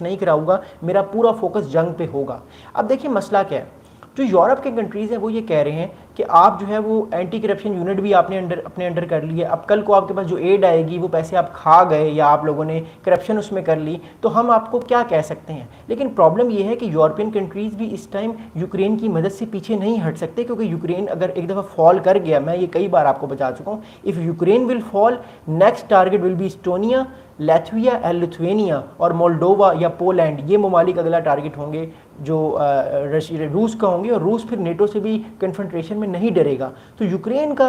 नहीं कराऊंगा, मेरा पूरा फोकस जंग पे होगा। अब देखिए मसला क्या है, जो यूरोप के कंट्रीज़ हैं वो ये कह रहे हैं कि आप जो है वो एंटी करप्शन यूनिट भी आपने अपने अंडर कर लिया, अब कल को आपके पास जो एड आएगी वो पैसे आप खा गए या आप लोगों ने करप्शन उसमें कर ली तो हम आपको क्या कह सकते हैं। लेकिन प्रॉब्लम ये है कि यूरोपियन कंट्रीज़ भी इस टाइम यूक्रेन की मदद से पीछे नहीं हट सकते, क्योंकि यूक्रेन अगर एक दफ़ा फॉल कर गया, मैं ये कई बार आपको बता चुका हूँ, if Ukraine will fall, next target will be Estonia, Latvia and Lithuania और मोल्डोवा या पोलैंड, ये ममालिक अगला टारगेट होंगे जो रूस का होंगे, और रूस फिर नेटो से भी कन्फ्रंट्रेशन में नहीं डरेगा। तो यूक्रेन का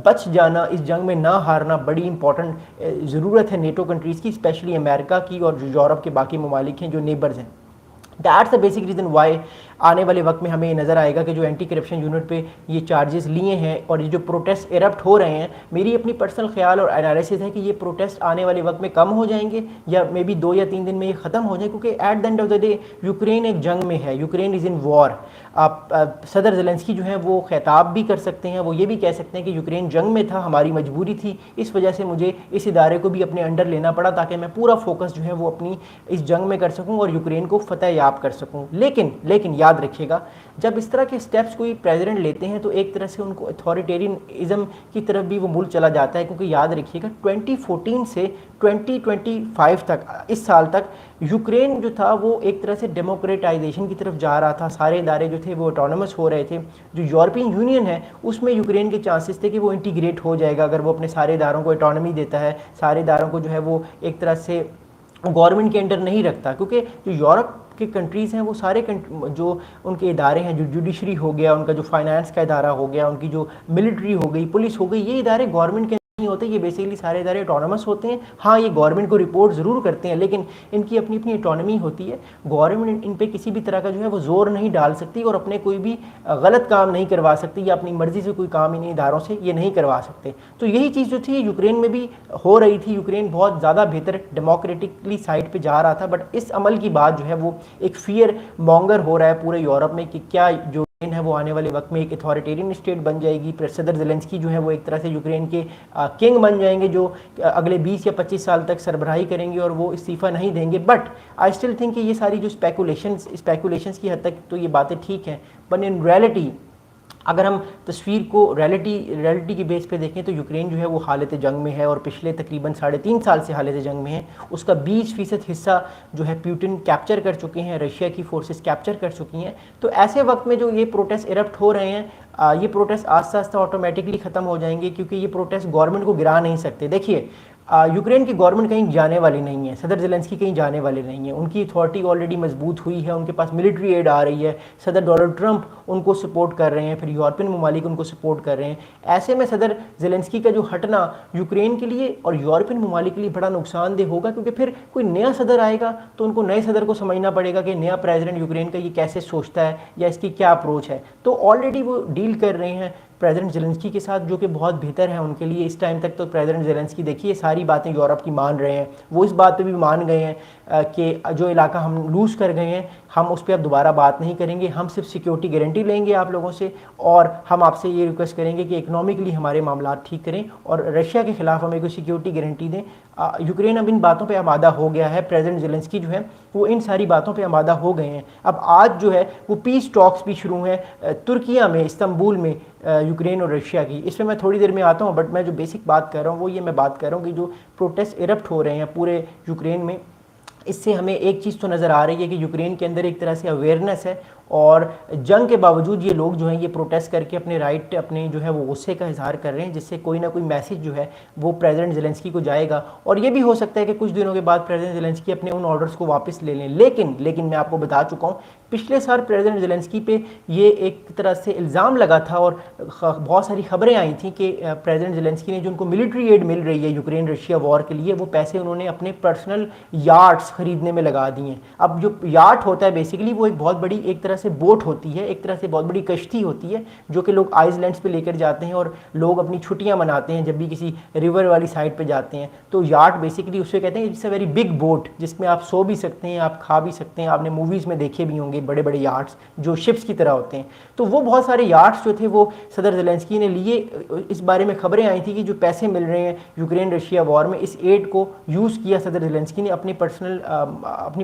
बच जाना, इस जंग में ना हारना बड़ी इंपॉर्टेंट ज़रूरत है नेटो कंट्रीज़ की, स्पेशली अमेरिका की और जो यूरोप के बाकी ममालिक हैं जो नेबर्स हैं। That's the basic reason why आने वाले वक्त में हमें नज़र आएगा कि जो एंटी करप्शन यूनिट पे ये चार्जेस लिए हैं और ये जो प्रोटेस्ट इरप्ट हो रहे हैं, मेरी अपनी पर्सनल ख्याल और एनालिसिस है कि ये प्रोटेस्ट आने वाले वक्त में कम हो जाएंगे या मे बी 2 या 3 दिन में ये ख़त्म हो जाए, क्योंकि at the end of the day Ukraine एक जंग में है, यूक्रेन इज़ इन वॉर। आप सदर ज़ेलेंस्की जो है वो खिताब भी कर सकते हैं, वो ये भी कह सकते हैं कि यूक्रेन जंग में था, हमारी मजबूरी थी, इस वजह से मुझे इस इदारे को भी अपने अंडर लेना पड़ा ताकि मैं पूरा फोकस जो है वो अपनी इस जंग में कर सकूँ और यूक्रेन को फतह याब कर सकूँ। लेकिन याद रखिएगा, जब इस तरह के स्टेप्स कोई प्रेसिडेंट लेते हैं तो एक तरह से उनको अथॉरिटेरियनिज्म की तरफ भी वो मुल्क चला जाता है, क्योंकि याद रखिएगा 2014 से 2025 तक, इस साल तक यूक्रेन जो था वो एक तरह से डेमोक्रेटाइजेशन की तरफ जा रहा था, सारे इदारे जो थे वो ऑटोनमस हो रहे थे। जो यूरोपियन यूनियन है उसमें यूक्रेन के चांसेस थे कि वो इंटीग्रेट हो जाएगा अगर वो अपने सारे इदारों को ऑटोनमी देता है, सारे इदारों को जो है वो एक तरह से गवर्नमेंट के अंडर नहीं रखता, क्योंकि जो यूरोप के कंट्रीज़ हैं वो सारे जो उनके इदारे हैं, जो जुडिशरी हो गया, उनका जो फाइनेंस का इदारा हो गया, उनकी जो मिलिट्री हो गई, पुलिस हो गई, ये इदारे गवर्नमेंट के नहीं होते, ये बेसिकली सारे इदारे ऑटोनमस होते हैं। हाँ, ये गवर्नमेंट को रिपोर्ट ज़रूर करते हैं लेकिन इनकी अपनी अपनी ऑटोनमी होती है। गवर्नमेंट इन पे किसी भी तरह का जो है वो जोर नहीं डाल सकती और अपने कोई भी गलत काम नहीं करवा सकती या अपनी मर्जी से कोई काम इन इदारों से ये नहीं करवा सकते। तो यही चीज़ जो थी यूक्रेन में भी हो रही थी, यूक्रेन बहुत ज़्यादा बेहतर डेमोक्रेटिकली साइड पर जा रहा था, बट इस अमल की बात जो है वो एक फियर मॉन्गर हो रहा है पूरे यूरोप में कि क्या जो है वो आने वाले वक्त में एक अथॉरिटेरियन स्टेट बन जाएगी। सदर ज़ेलेंस्की जो है वो एक तरह से यूक्रेन के किंग बन जाएंगे जो अगले 20 या 25 साल तक सरबराही करेंगे और वो इस्तीफ़ा नहीं देंगे। बट आई स्टिल थिंक कि ये सारी जो स्पेकुलेशंस की हद तक तो ये बातें ठीक हैं, बट इन रियलिटी अगर हम तस्वीर को रियलिटी की बेस पे देखें तो यूक्रेन जो है वो हालत जंग में है और पिछले तकरीबन 3.5 साल से हालत जंग में है। उसका 20% हिस्सा जो है पुतिन कैप्चर कर चुके हैं, रशिया की फोर्सेस कैप्चर कर चुकी हैं। तो ऐसे वक्त में जो ये प्रोटेस्ट इरप्ट हो रहे हैं, ये प्रोटेस्ट आस्ता आस्ता ऑटोमेटिकली ख़त्म हो जाएंगे, क्योंकि ये प्रोटेस्ट गवर्नमेंट को गिरा नहीं सकते। देखिए यूक्रेन की गवर्नमेंट कहीं जाने वाली नहीं है, सदर ज़ेलेंस्की कहीं जाने वाले नहीं है, उनकी अथॉरिटी ऑलरेडी मजबूत हुई है, उनके पास मिलिट्री एड आ रही है, सदर डोनाल्ड ट्रंप उनको सपोर्ट कर रहे हैं, फिर यूरोपियन ममालिक उनको सपोर्ट कर रहे हैं। ऐसे में सदर ज़ेलेंस्की का जो हटना यूक्रेन के लिए और यूरोपियन ममालिक के लिए बड़ा नुकसानदेह होगा, क्योंकि फिर कोई नया सदर आएगा तो उनको नए सदर को समझना पड़ेगा कि नया प्रेसिडेंट यूक्रेन का ये कैसे सोचता है या इसकी क्या अप्रोच है। तो ऑलरेडी वो डील कर रहे हैं प्रेसिडेंट ज़ेलेंस्की के साथ, जो कि बहुत बेहतर है उनके लिए इस टाइम तक। तो प्रेसिडेंट ज़ेलेंस्की देखिए सारी बातें यूरोप की मान रहे हैं, वो इस बात पे भी मान गए हैं कि जो इलाका हम लूज़ कर गए हैं हम उस पर अब दोबारा बात नहीं करेंगे, हम सिर्फ सिक्योरिटी गारंटी लेंगे आप लोगों से और हम आपसे ये रिक्वेस्ट करेंगे कि इकनॉमिकली हमारे मामला ठीक करें और रशिया के ख़िलाफ़ हमें कोई सिक्योरिटी गारंटी दें। यूक्रेन अब इन बातों पे आमादा हो गया है, प्रेसिडेंट ज़ेलेंस्की जो है वो इन सारी बातों पे आमादा हो गए हैं। अब आज जो है वो पीस टॉक्स भी शुरू हैं तुर्किया में, इस्तांबुल में, यूक्रेन और रशिया की। इसमें मैं थोड़ी देर में आता हूँ, बट मैं जो बेसिक बात कर रहा हूँ वो ये मैं बात कर रहा हूँ कि जो प्रोटेस्ट इरप्ट हो रहे हैं पूरे यूक्रेन में, इससे हमें एक चीज़ तो नज़र आ रही है कि यूक्रेन के अंदर एक तरह से अवेयरनेस है और जंग के बावजूद ये लोग जो हैं ये प्रोटेस्ट करके अपने राइट, अपने जो है वो गुस्से का इजहार कर रहे हैं, जिससे कोई ना कोई मैसेज जो है वो प्रेसिडेंट ज़ेलेंस्की को जाएगा। और ये भी हो सकता है कि कुछ दिनों के बाद प्रेसिडेंट ज़ेलेंस्की अपने उन ऑर्डर्स को वापस ले लें। लेकिन मैं आपको बता चुका हूँ पिछले साल प्रेसिडेंट ज़ेलेंस्की पे ये एक तरह से इल्ज़ाम लगा था और बहुत सारी खबरें आई थी कि प्रेसिडेंट ज़ेलेंस्की ने जो उनको मिलिट्री एड मिल रही है यूक्रेन रशिया वॉर के लिए, वो पैसे उन्होंने अपने पर्सनल यार्ड्स खरीदने में लगा दिए। अब जो यार्ड होता है बेसिकली वो एक बहुत बड़ी एक तरह से बोट होती है, एक तरह से बहुत बड़ी कश्ती होती है जो कि लोग आइसलैंड्स पे लेकर जाते हैं और लोग अपनी छुट्टियां मनाते हैं जब भी किसी रिवर वाली साइड पे जाते हैं। तो यार्ड बेसिकली उसे कहते हैं, it's a very big boat जिसमें आप सो भी सकते हैं, आप खा भी सकते हैं। आपने मूवीज़ में देखे भी होंगे बड़े बड़े यार्ड्स जो शिप्स की तरह होते हैं। तो वो बहुत सारे यार्ड्स जो थे वो सदर ज़ेलेंस्की ने लिए। इस बारे में खबरें आई थी कि जो पैसे मिल रहे हैं यूक्रेन रशिया वॉर में, इस एड को यूज़ किया सदर ज़ेलेंस्की ने अपनी पर्सनल अपनी